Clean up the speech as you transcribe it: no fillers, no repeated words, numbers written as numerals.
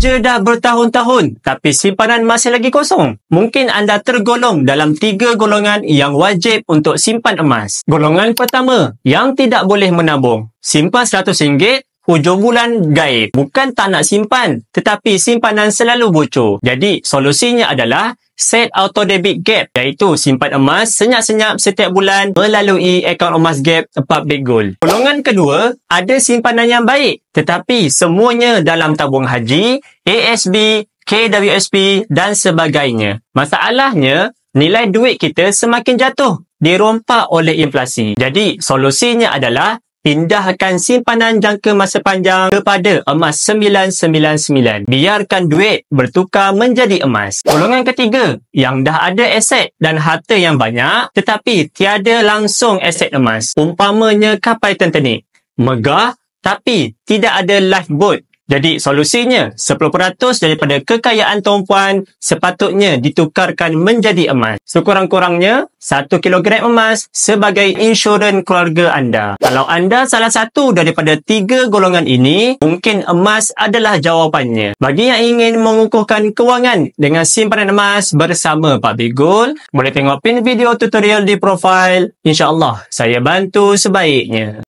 Kerja dah bertahun-tahun tapi simpanan masih lagi kosong. Mungkin anda tergolong dalam 3 golongan yang wajib untuk simpan emas. Golongan pertama, yang tidak boleh menabung. Simpan RM100, hujung bulan gaib. Bukan tak nak simpan, tetapi simpanan selalu bocor. Jadi, solusinya adalah set auto debit gap, iaitu simpan emas senyap-senyap setiap bulan melalui akaun emas gap Public Gold. Golongan kedua, ada simpanan yang baik, tetapi semuanya dalam tabung haji, ASB, KWSP dan sebagainya. Masalahnya, nilai duit kita semakin jatuh, dirompak oleh inflasi. Jadi, solusinya adalah pindahkan simpanan jangka masa panjang kepada emas 999. Biarkan duit bertukar menjadi emas. Golongan ketiga, yang dah ada aset dan harta yang banyak tetapi tiada langsung aset emas. Umpamanya kapal Titanic. Megah tapi tidak ada lifeboat. Jadi solusinya, 10% daripada kekayaan tumpuan sepatutnya ditukarkan menjadi emas. Sekurang-kurangnya, 1 kilogram emas sebagai insurans keluarga anda. Kalau anda salah satu daripada 3 golongan ini, mungkin emas adalah jawapannya. Bagi yang ingin mengukuhkan kewangan dengan simpanan emas bersama Public Gold, boleh tengok pin video tutorial di profil. InsyaAllah, saya bantu sebaiknya.